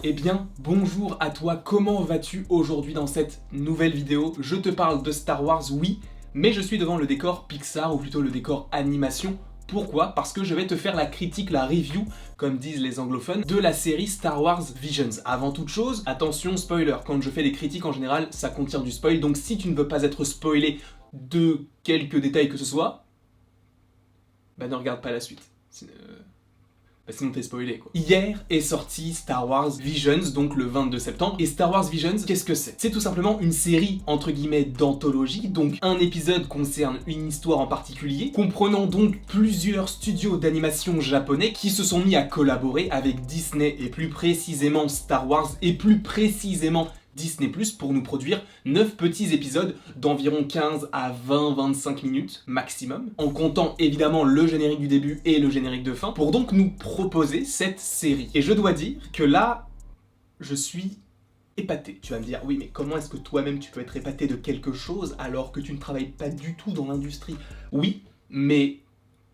Eh bien, bonjour à toi, comment vas-tu aujourd'hui dans cette nouvelle vidéo? Je te parle de Star Wars, oui, mais je suis devant le décor Pixar, ou plutôt le décor animation. Pourquoi? Parce que je vais te faire la critique, la review, comme disent les anglophones, de la série Star Wars Visions. Avant toute chose, attention, spoiler, quand je fais des critiques en général, ça contient du spoil, donc si tu ne veux pas être spoilé de quelques détails que ce soit, bah ne regarde pas la suite. Sinon t'es spoilé quoi. Hier est sorti Star Wars Visions, donc le 22 septembre. Et Star Wars Visions, qu'est-ce que c'est? C'est tout simplement une série, entre guillemets, d'anthologie. Donc un épisode concerne une histoire en particulier, comprenant donc plusieurs studios d'animation japonais qui se sont mis à collaborer avec Disney et plus précisément Star Wars et plus précisément Disney+, pour nous produire 9 petits épisodes d'environ 15 à 20-25 minutes maximum, en comptant évidemment le générique du début et le générique de fin, pour donc nous proposer cette série. Et je dois dire que là, je suis épaté. Tu vas me dire, oui mais comment est-ce que toi-même tu peux être épaté de quelque chose alors que tu ne travailles pas du tout dans l'industrie? Oui, mais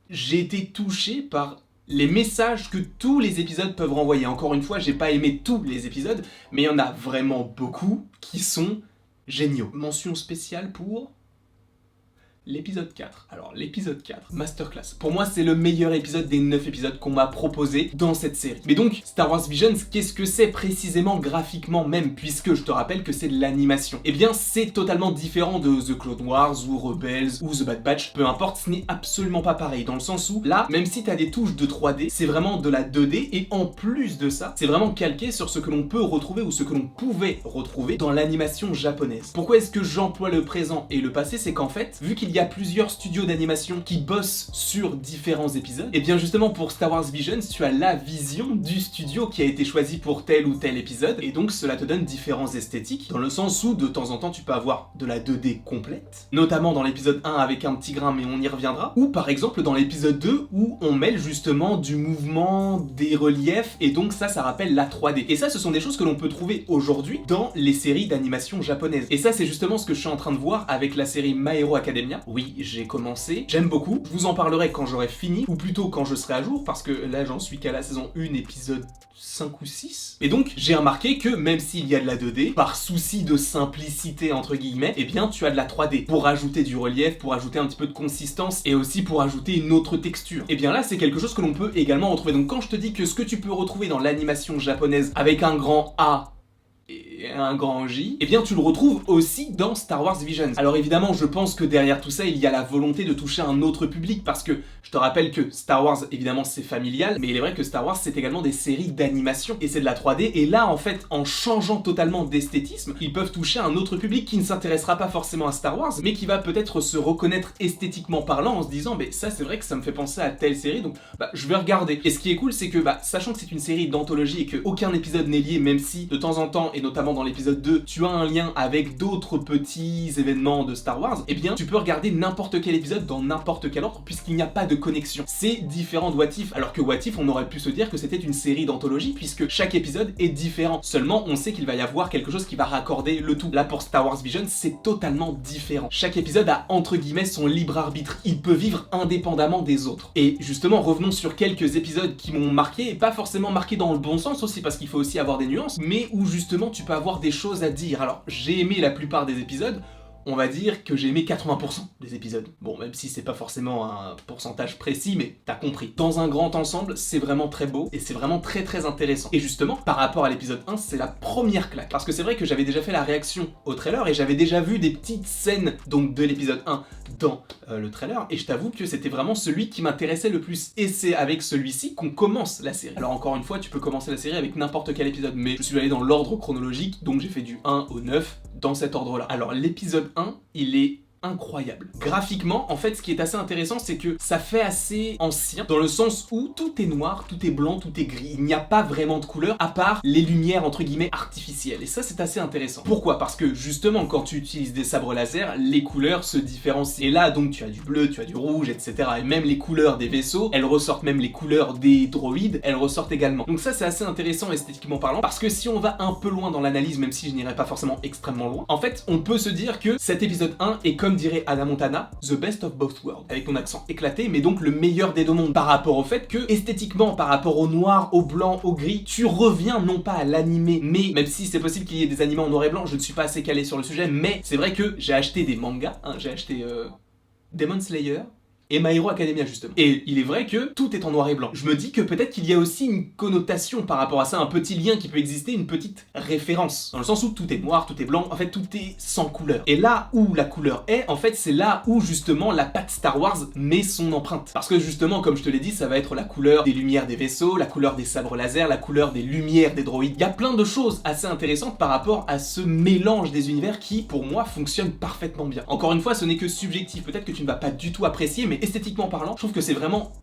j'ai été touché par les messages que tous les épisodes peuvent renvoyer. Encore une fois, j'ai pas aimé tous les épisodes, mais il y en a vraiment beaucoup qui sont géniaux. Mention spéciale pour l'épisode 4. Alors, l'épisode 4, Masterclass. Pour moi, c'est le meilleur épisode des 9 épisodes qu'on m'a proposé dans cette série. Mais donc, Star Wars Visions, qu'est-ce que c'est précisément graphiquement même, puisque je te rappelle que c'est de l'animation? Eh bien, c'est totalement différent de The Clone Wars, ou Rebels, ou The Bad Batch. Peu importe, ce n'est absolument pas pareil, dans le sens où, là, même si t'as des touches de 3D, c'est vraiment de la 2D, et en plus de ça, c'est vraiment calqué sur ce que l'on peut retrouver, ou ce que l'on pouvait retrouver dans l'animation japonaise. Pourquoi est-ce que j'emploie le présent et le passé? C'est qu'en fait, vu qu'il y a plusieurs studios d'animation qui bossent sur différents épisodes, et bien justement pour Star Wars Visions, tu as la vision du studio qui a été choisi pour tel ou tel épisode, et donc cela te donne différents esthétiques, dans le sens où de temps en temps tu peux avoir de la 2D complète, notamment dans l'épisode 1 avec un petit grain, mais on y reviendra, ou par exemple dans l'épisode 2 où on mêle justement du mouvement, des reliefs, et donc ça rappelle la 3D. Et ça, ce sont des choses que l'on peut trouver aujourd'hui dans les séries d'animation japonaises. Et ça, c'est justement ce que je suis en train de voir avec la série My Hero Academia. Oui, j'ai commencé, j'aime beaucoup, je vous en parlerai quand j'aurai fini, ou plutôt quand je serai à jour, parce que là j'en suis qu'à la saison 1, épisode 5 ou 6. Et donc, j'ai remarqué que même s'il y a de la 2D, par souci de simplicité entre guillemets, eh bien tu as de la 3D, pour ajouter du relief, pour ajouter un petit peu de consistance, et aussi pour ajouter une autre texture. Et bien là, c'est quelque chose que l'on peut également retrouver. Donc quand je te dis que ce que tu peux retrouver dans l'animation japonaise avec un grand A, et un grand J, eh bien tu le retrouves aussi dans Star Wars Visions. Alors évidemment, je pense que derrière tout ça, il y a la volonté de toucher un autre public, parce que je te rappelle que Star Wars, évidemment, c'est familial, mais il est vrai que Star Wars, c'est également des séries d'animation, et c'est de la 3D, et là, en fait, en changeant totalement d'esthétisme, ils peuvent toucher un autre public qui ne s'intéressera pas forcément à Star Wars, mais qui va peut-être se reconnaître esthétiquement parlant en se disant, mais ça, c'est vrai que ça me fait penser à telle série, donc je vais regarder. Et ce qui est cool, c'est que, sachant que c'est une série d'anthologie et qu'aucun épisode n'est lié, même si, de temps en temps, et notamment dans l'épisode 2, tu as un lien avec d'autres petits événements de Star Wars, eh bien, tu peux regarder n'importe quel épisode dans n'importe quel ordre, puisqu'il n'y a pas de connexion. C'est différent de What If, alors que What If, on aurait pu se dire que c'était une série d'anthologie, puisque chaque épisode est différent. Seulement, on sait qu'il va y avoir quelque chose qui va raccorder le tout. Là, pour Star Wars Visions, c'est totalement différent. Chaque épisode a, entre guillemets, son libre arbitre. Il peut vivre indépendamment des autres. Et justement, revenons sur quelques épisodes qui m'ont marqué, et pas forcément marqué dans le bon sens aussi, parce qu'il faut aussi avoir des nuances, mais où justement, tu peux avoir des choses à dire. Alors, j'ai aimé la plupart des épisodes, on va dire que j'ai aimé 80% des épisodes. Bon, même si c'est pas forcément un pourcentage précis, mais t'as compris. Dans un grand ensemble, c'est vraiment très beau, et c'est vraiment très très intéressant. Et justement, par rapport à l'épisode 1, c'est la première claque. Parce que c'est vrai que j'avais déjà fait la réaction au trailer, et j'avais déjà vu des petites scènes donc de l'épisode 1 dans le trailer, et je t'avoue que c'était vraiment celui qui m'intéressait le plus. Et c'est avec celui-ci qu'on commence la série. Alors encore une fois, tu peux commencer la série avec n'importe quel épisode, mais je suis allé dans l'ordre chronologique, donc j'ai fait du 1 au 9, dans cet ordre-là. Alors l'épisode 1, il est incroyable. Graphiquement, en fait, ce qui est assez intéressant, c'est que ça fait assez ancien, dans le sens où tout est noir, tout est blanc, tout est gris. Il n'y a pas vraiment de couleur, à part les lumières, entre guillemets, artificielles. Et ça, c'est assez intéressant. Pourquoi? Parce que, justement, quand tu utilises des sabres laser, les couleurs se différencient. Et là, donc, tu as du bleu, tu as du rouge, etc. Et même les couleurs des vaisseaux, elles ressortent, même les couleurs des droïdes, elles ressortent également. Donc ça, c'est assez intéressant esthétiquement parlant, parce que si on va un peu loin dans l'analyse, même si je n'irai pas forcément extrêmement loin, en fait, on peut se dire que cet épisode 1 est comme comme dirait Hannah Montana, the best of both worlds, avec ton accent éclaté, mais donc le meilleur des deux mondes, par rapport au fait que, esthétiquement, par rapport au noir, au blanc, au gris, tu reviens non pas à l'animé, mais même si c'est possible qu'il y ait des animés en noir et blanc, je ne suis pas assez calé sur le sujet, mais c'est vrai que j'ai acheté des mangas, hein, j'ai acheté Demon Slayer, et My Hero Academia justement. Et il est vrai que tout est en noir et blanc. Je me dis que peut-être qu'il y a aussi une connotation par rapport à ça, un petit lien qui peut exister, une petite référence. Dans le sens où tout est noir, tout est blanc, en fait tout est sans couleur. Et là où la couleur est, en fait c'est là où justement la patte Star Wars met son empreinte. Parce que justement, comme je te l'ai dit, ça va être la couleur des lumières des vaisseaux, la couleur des sabres laser, la couleur des lumières des droïdes. Il y a plein de choses assez intéressantes par rapport à ce mélange des univers qui, pour moi, fonctionne parfaitement bien. Encore une fois, ce n'est que subjectif, peut-être que tu ne vas pas du tout apprécier, mais esthétiquement parlant, je trouve que c'est vraiment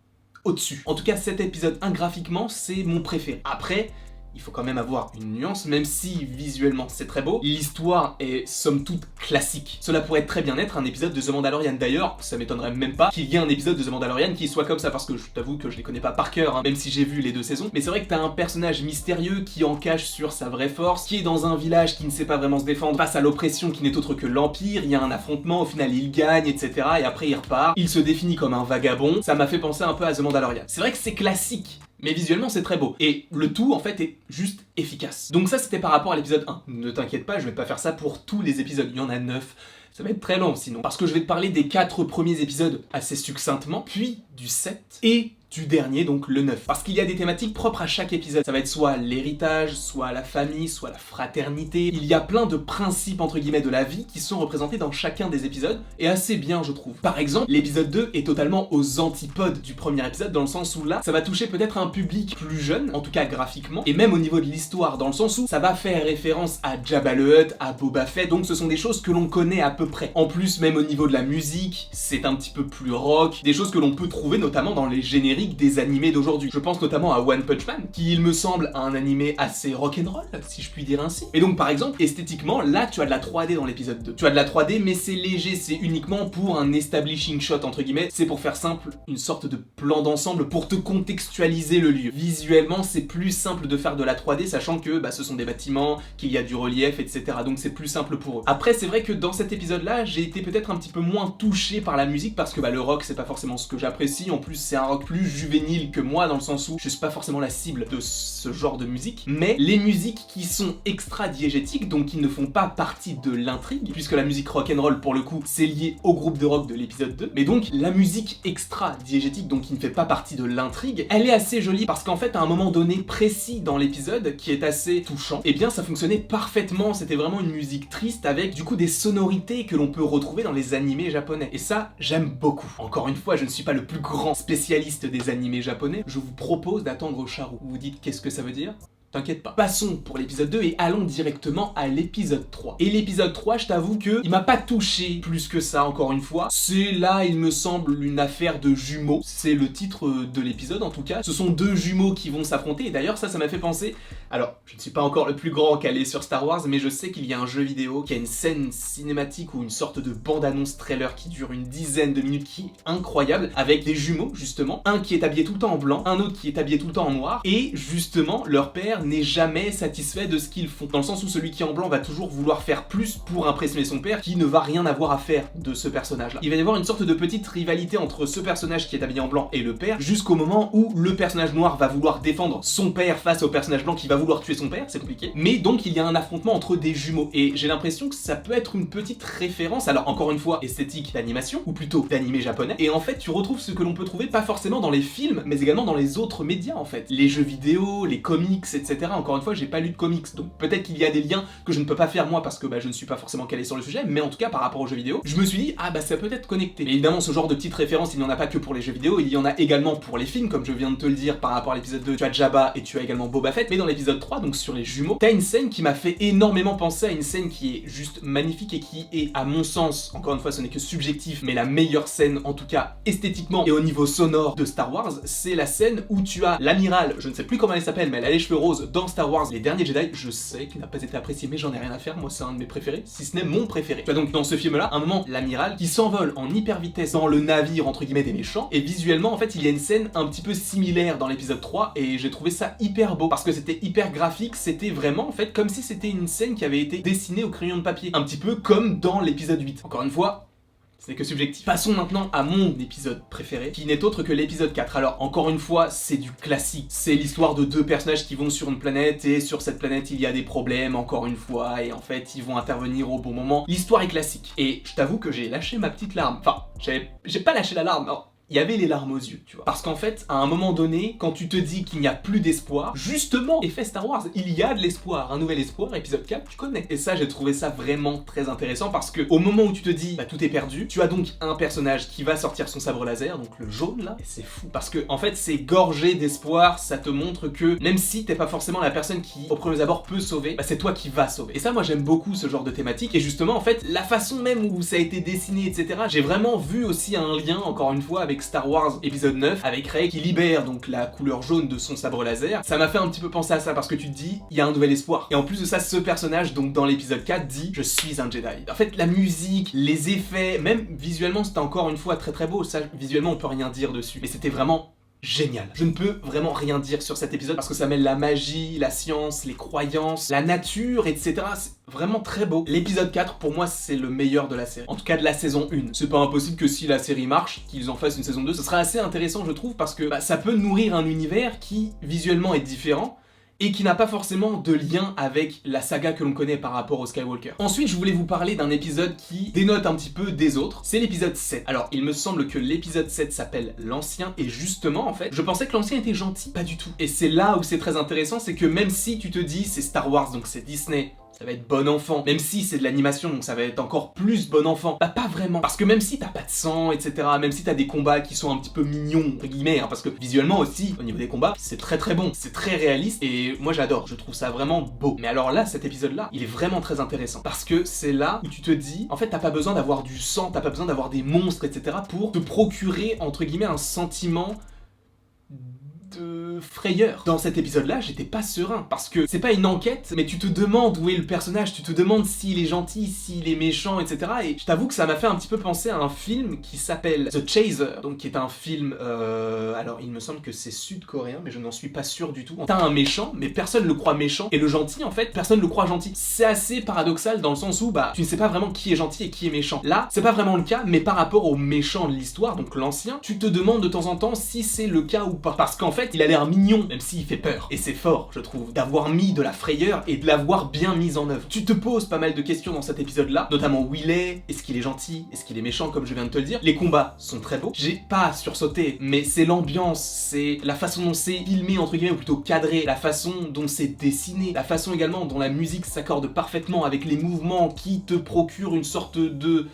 au-dessus. En tout cas, cet épisode 1, graphiquement, c'est mon préféré. Après, il faut quand même avoir une nuance, même si visuellement c'est très beau. L'histoire est somme toute classique. Cela pourrait très bien être un épisode de The Mandalorian. D'ailleurs, ça m'étonnerait même pas qu'il y ait un épisode de The Mandalorian qui soit comme ça, parce que je t'avoue que je les connais pas par cœur, hein, même si j'ai vu les 2 saisons. Mais c'est vrai que t'as un personnage mystérieux qui en cache sur sa vraie force, qui est dans un village qui ne sait pas vraiment se défendre face à l'oppression qui n'est autre que l'Empire. Il y a un affrontement, au final il gagne, etc. Et après il repart. Il se définit comme un vagabond. Ça m'a fait penser un peu à The Mandalorian. C'est vrai que c'est classique, mais visuellement c'est très beau. Et le tout en fait est juste efficace. Donc ça c'était par rapport à l'épisode 1. Ne t'inquiète pas, je vais pas faire ça pour tous les épisodes, il y en a 9. Ça va être très long sinon. Parce que je vais te parler des 4 premiers épisodes assez succinctement, puis du 7 et du dernier, donc le 9. Parce qu'il y a des thématiques propres à chaque épisode. Ça va être soit l'héritage, soit la famille, soit la fraternité. Il y a plein de principes entre guillemets de la vie qui sont représentés dans chacun des épisodes, et assez bien je trouve. Par exemple, l'épisode 2 est totalement aux antipodes du premier épisode, dans le sens où là, ça va toucher peut-être un public plus jeune, en tout cas graphiquement, et même au niveau de l'histoire, dans le sens où ça va faire référence à Jabba le Hutt, à Boba Fett, donc ce sont des choses que l'on connaît à peu près. En plus, même au niveau de la musique, c'est un petit peu plus rock, des choses que l'on peut trouver notamment dans les génériques des animés d'aujourd'hui. Je pense notamment à One Punch Man, qui il me semble un animé assez rock'n'roll, si je puis dire ainsi. Et donc par exemple, esthétiquement, là tu as de la 3D dans l'épisode 2. Tu as de la 3D, mais c'est léger, c'est uniquement pour un establishing shot entre guillemets, c'est pour faire simple, une sorte de plan d'ensemble pour te contextualiser le lieu. Visuellement, c'est plus simple de faire de la 3D, sachant que ce sont des bâtiments, qu'il y a du relief, etc. Donc c'est plus simple pour eux. Après, c'est vrai que dans cet épisode-là, j'ai été peut-être un petit peu moins touché par la musique, parce que le rock, c'est pas forcément ce que j'apprécie. En plus, c'est un rock plus juvénile que moi, dans le sens où je suis pas forcément la cible de ce genre de musique, mais les musiques qui sont extra-diégétiques, donc qui ne font pas partie de l'intrigue, puisque la musique rock'n'roll pour le coup c'est lié au groupe de rock de l'épisode 2, mais donc la musique extra-diégétique, donc qui ne fait pas partie de l'intrigue, elle est assez jolie, parce qu'en fait à un moment donné précis dans l'épisode, qui est assez touchant, et bien ça fonctionnait parfaitement, c'était vraiment une musique triste avec du coup des sonorités que l'on peut retrouver dans les animés japonais, et ça j'aime beaucoup. Encore une fois, je ne suis pas le plus grand spécialiste des animés japonais, je vous propose d'attendre au charou. Vous vous dites qu'est-ce que ça veut dire ? T'inquiète pas. Passons pour l'épisode 2 et allons directement à l'épisode 3. Et l'épisode 3, je t'avoue que il m'a pas touché plus que ça, encore une fois. C'est là, il me semble, une affaire de jumeaux. C'est le titre de l'épisode en tout cas. Ce sont 2 jumeaux qui vont s'affronter, et d'ailleurs ça m'a fait penser... Alors, je ne suis pas encore le plus grand calé sur Star Wars, mais je sais qu'il y a un jeu vidéo qui a une scène cinématique ou une sorte de bande-annonce trailer qui dure une dizaine de minutes, qui est incroyable, avec des jumeaux justement. Un qui est habillé tout le temps en blanc, un autre qui est habillé tout le temps en noir, et justement, leur père n'est jamais satisfait de ce qu'ils font. Dans le sens où celui qui est en blanc va toujours vouloir faire plus pour impressionner son père, qui ne va rien avoir à faire de ce personnage-là. Il va y avoir une sorte de petite rivalité entre ce personnage qui est habillé en blanc et le père, jusqu'au moment où le personnage noir va vouloir défendre son père face au personnage blanc qui va vouloir tuer son père, c'est compliqué. Mais donc il y a un affrontement entre des jumeaux, et j'ai l'impression que ça peut être une petite référence, alors encore une fois, esthétique d'animation, ou plutôt d'animé japonais, et en fait tu retrouves ce que l'on peut trouver pas forcément dans les films, mais également dans les autres médias en fait. Les jeux vidéo, les comics, etc. Encore une fois, j'ai pas lu de comics, donc peut-être qu'il y a des liens que je ne peux pas faire moi parce que je ne suis pas forcément calé sur le sujet, mais en tout cas par rapport aux jeux vidéo, je me suis dit, ça peut être connecté. Mais évidemment, ce genre de petites références, il n'y en a pas que pour les jeux vidéo, il y en a également pour les films, comme je viens de te le dire par rapport à l'épisode 2, tu as Jabba et tu as également Boba Fett, mais dans l'épisode 3, donc sur les jumeaux, t'as une scène qui m'a fait énormément penser à une scène qui est juste magnifique et qui est, à mon sens, encore une fois ce n'est que subjectif, mais la meilleure scène, en tout cas esthétiquement et au niveau sonore de Star Wars, c'est la scène où tu as l'amiral, je ne sais plus comment elle s'appelle, mais elle a les cheveux roses dans Star Wars, les derniers Jedi, je sais qu'il n'a pas été apprécié, mais j'en ai rien à faire, moi c'est un de mes préférés, si ce n'est mon préféré. Tu as donc dans ce film-là, un moment, l'amiral qui s'envole en hyper vitesse dans le navire, entre guillemets, des méchants, et visuellement, en fait, il y a une scène un petit peu similaire dans l'épisode 3, et j'ai trouvé ça hyper beau, parce que c'était hyper graphique, c'était vraiment, en fait, comme si c'était une scène qui avait été dessinée au crayon de papier, un petit peu comme dans l'épisode 8. Encore une fois, ce n'est que subjectif. Passons maintenant à mon épisode préféré, qui n'est autre que l'épisode 4. Alors, encore une fois, c'est du classique. C'est l'histoire de deux personnages qui vont sur une planète, et sur cette planète, il y a des problèmes, encore une fois, et en fait, ils vont intervenir au bon moment. L'histoire est classique. Et je t'avoue que j'ai lâché ma petite larme. Enfin, j'ai pas lâché la larme, non. Il y avait les larmes aux yeux, tu vois. Parce qu'en fait, à un moment donné, quand tu te dis qu'il n'y a plus d'espoir, justement, effet Star Wars, il y a de l'espoir, un nouvel espoir, épisode 4, tu connais. Et ça, j'ai trouvé ça vraiment très intéressant parce que au moment où tu te dis, bah tout est perdu, tu as donc un personnage qui va sortir son sabre laser, donc le jaune là, et c'est fou. Parce que, en fait, c'est gorgé d'espoir, ça te montre que même si t'es pas forcément la personne qui, au premier abord, peut sauver, bah c'est toi qui vas sauver. Et ça, moi, j'aime beaucoup ce genre de thématique, et justement, en fait, la façon même où ça a été dessiné, etc., j'ai vraiment vu aussi un lien, encore une fois, avec Star Wars épisode 9, avec Rey qui libère donc la couleur jaune de son sabre laser. Ça m'a fait un petit peu penser à ça parce que tu te dis, il y a un nouvel espoir. Et en plus de ça, ce personnage, donc dans l'épisode 4, dit, je suis un Jedi. En fait, la musique, les effets, même visuellement, c'était encore une fois très très beau. Ça, visuellement, on peut rien dire dessus. Mais c'était vraiment génial. Je ne peux vraiment rien dire sur cet épisode parce que ça mêle la magie, la science, les croyances, la nature, etc. C'est vraiment très beau. L'épisode 4, pour moi, c'est le meilleur de la série. En tout cas, de la saison 1. C'est pas impossible que si la série marche, qu'ils en fassent une saison 2. Ce sera assez intéressant, je trouve, parce que ça peut nourrir un univers qui, visuellement, est différent, et qui n'a pas forcément de lien avec la saga que l'on connaît par rapport au Skywalker. Ensuite, je voulais vous parler d'un épisode qui dénote un petit peu des autres, c'est l'épisode 7. Alors, il me semble que l'épisode 7 s'appelle l'Ancien, et justement, en fait, je pensais que l'Ancien était gentil, pas du tout. Et c'est là où c'est très intéressant, c'est que même si tu te dis c'est Star Wars, donc c'est Disney, ça va être bon enfant, même si c'est de l'animation, donc ça va être encore plus bon enfant. Bah pas vraiment, parce que même si t'as pas de sang, etc., même si t'as des combats qui sont un petit peu mignons, entre guillemets, hein, parce que visuellement aussi, au niveau des combats, c'est très très bon, c'est très réaliste, et moi j'adore, je trouve ça vraiment beau. Mais alors là, cet épisode-là, il est vraiment très intéressant, parce que c'est là où tu te dis, en fait t'as pas besoin d'avoir du sang, t'as pas besoin d'avoir des monstres, etc., pour te procurer, entre guillemets, un sentiment de frayeur. Dans cet épisode-là, j'étais pas serein, parce que c'est pas une enquête, mais tu te demandes où est le personnage, tu te demandes s'il est gentil, s'il est méchant, etc. Et je t'avoue que ça m'a fait un petit peu penser à un film qui s'appelle The Chaser, donc qui est un film, alors il me semble que c'est sud-coréen, mais je n'en suis pas sûr du tout. T'as un méchant, mais personne le croit méchant, et le gentil, en fait, personne le croit gentil. C'est assez paradoxal dans le sens où, bah, tu ne sais pas vraiment qui est gentil et qui est méchant. Là, c'est pas vraiment le cas, mais par rapport au méchant de l'histoire, donc l'ancien, tu te demandes de temps en temps si c'est le cas ou pas. Parce qu'en fait, il a l'air mignon, même s'il fait peur. Et c'est fort, je trouve, d'avoir mis de la frayeur et de l'avoir bien mise en œuvre. Tu te poses pas mal de questions dans cet épisode-là, notamment où il est-ce qu'il est gentil, est-ce qu'il est méchant, comme je viens de te le dire. Les combats sont très beaux. J'ai pas sursauté, mais c'est l'ambiance, c'est la façon dont c'est filmé, entre guillemets, ou plutôt cadré, la façon dont c'est dessiné, la façon également dont la musique s'accorde parfaitement avec les mouvements qui te procurent une sorte de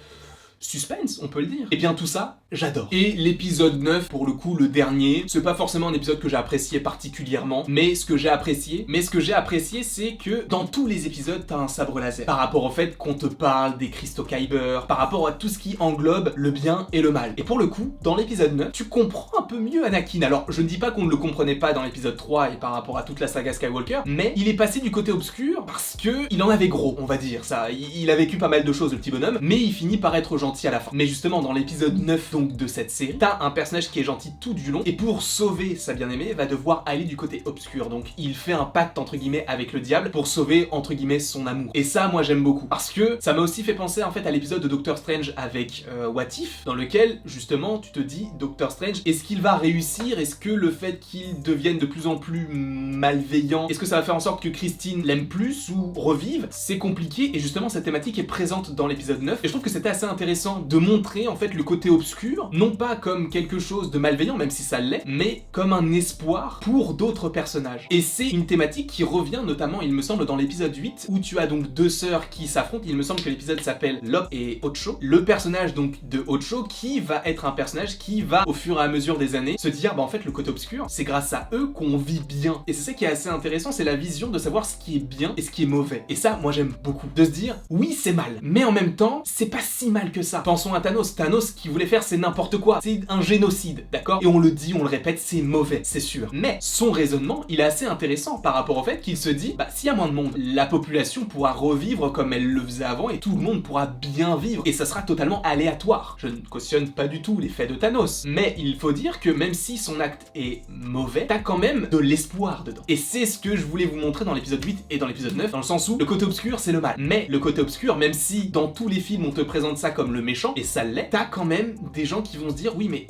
suspense, on peut le dire. Et bien tout ça, j'adore. Et l'épisode 9, pour le coup, le dernier, c'est pas forcément un épisode que j'ai apprécié particulièrement, mais ce que j'ai apprécié, c'est que dans tous les épisodes, t'as un sabre laser. Par rapport au fait qu'on te parle des cristaux Kyber, par rapport à tout ce qui englobe le bien et le mal. Et pour le coup, dans l'épisode 9, tu comprends un peu mieux Anakin. Alors, je ne dis pas qu'on ne le comprenait pas dans l'épisode 3 et par rapport à toute la saga Skywalker, mais il est passé du côté obscur parce que il en avait gros, on va dire ça. Il a vécu pas mal de choses, le petit bonhomme, mais il finit par être gentil à la fin. Mais justement, dans l'épisode 9 donc de cette série, t'as un personnage qui est gentil tout du long, et pour sauver sa bien-aimée, va devoir aller du côté obscur. Donc il fait un pacte entre guillemets avec le diable pour sauver entre guillemets son amour. Et ça, moi j'aime beaucoup, parce que ça m'a aussi fait penser en fait à l'épisode de Doctor Strange avec What If, dans lequel justement tu te dis, Doctor Strange, est-ce qu'il va réussir? Est-ce que le fait qu'il devienne de plus en plus malveillant, est-ce que ça va faire en sorte que Christine l'aime plus ou revive? C'est compliqué, et justement cette thématique est présente dans l'épisode 9, et je trouve que c'était assez intéressant de montrer en fait le côté obscur, non pas comme quelque chose de malveillant, même si ça l'est, mais comme un espoir pour d'autres personnages. Et c'est une thématique qui revient notamment, il me semble, dans l'épisode 8, où tu as donc deux sœurs qui s'affrontent. Il me semble que l'épisode s'appelle Lop et Ocho. Le personnage donc de Ocho qui va être un personnage qui va, au fur et à mesure des années, se dire, bah en fait le côté obscur, c'est grâce à eux qu'on vit bien. Et c'est ça qui est assez intéressant, c'est la vision de savoir ce qui est bien et ce qui est mauvais. Et ça, moi j'aime beaucoup. De se dire, oui c'est mal, mais en même temps, c'est pas si mal que ça. Pensons à Thanos qui voulait faire ses n'importe quoi, c'est un génocide, d'accord? Et on le dit, on le répète, c'est mauvais, c'est sûr. Mais son raisonnement, il est assez intéressant par rapport au fait qu'il se dit, bah s'il y a moins de monde, la population pourra revivre comme elle le faisait avant et tout le monde pourra bien vivre. Et ça sera totalement aléatoire. Je ne cautionne pas du tout l'effet de Thanos, mais il faut dire que même si son acte est mauvais, t'as quand même de l'espoir dedans. Et c'est ce que je voulais vous montrer dans l'épisode 8 et dans l'épisode 9, dans le sens où le côté obscur c'est le mal. Mais le côté obscur, même si dans tous les films on te présente ça comme le méchant, et ça l'est, t'as quand même des gens qui vont se dire oui mais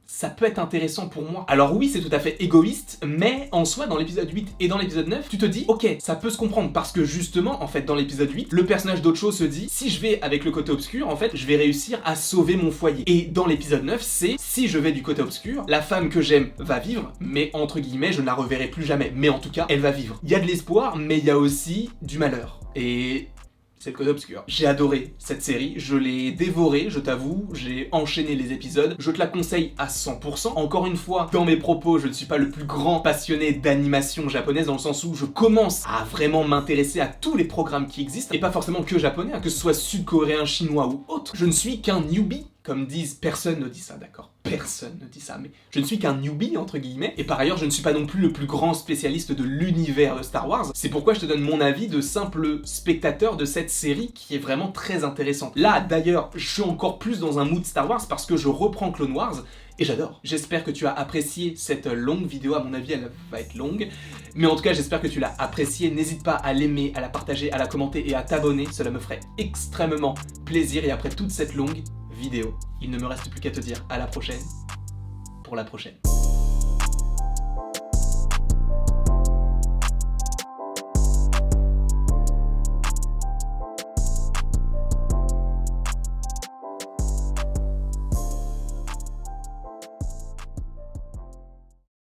ça peut être intéressant pour moi. Alors oui, c'est tout à fait égoïste, mais en soi, dans l'épisode 8 et dans l'épisode 9, tu te dis, ok, ça peut se comprendre, parce que justement, en fait, dans l'épisode 8, le personnage d'Ocho se dit, si je vais avec le côté obscur, en fait, je vais réussir à sauver mon foyer. Et dans l'épisode 9, c'est, si je vais du côté obscur, la femme que j'aime va vivre, mais entre guillemets, je ne la reverrai plus jamais. Mais en tout cas, elle va vivre. Il y a de l'espoir, mais il y a aussi du malheur. Et c'est le côté obscur. J'ai adoré cette série, je l'ai dévorée, je t'avoue, j'ai enchaîné les épisodes, je te la conseille à 100%. Encore une fois, dans mes propos, je ne suis pas le plus grand passionné d'animation japonaise, dans le sens où je commence à vraiment m'intéresser à tous les programmes qui existent, et pas forcément que japonais, que ce soit sud-coréen, chinois ou autre. Je ne suis qu'un newbie, comme disent, personne ne dit ça, d'accord? Personne ne dit ça, mais je ne suis qu'un newbie, entre guillemets, et par ailleurs, je ne suis pas non plus le plus grand spécialiste de l'univers de Star Wars. C'est pourquoi je te donne mon avis de simple spectateur de cette série qui est vraiment très intéressante. Là, d'ailleurs, je suis encore plus dans un mood Star Wars parce que je reprends Clone Wars, et j'adore. J'espère que tu as apprécié cette longue vidéo, à mon avis elle va être longue, mais en tout cas j'espère que tu l'as appréciée. N'hésite pas à l'aimer, à la partager, à la commenter et à t'abonner, cela me ferait extrêmement plaisir. Et après toute cette longue vidéo, il ne me reste plus qu'à te dire à la prochaine, pour la prochaine.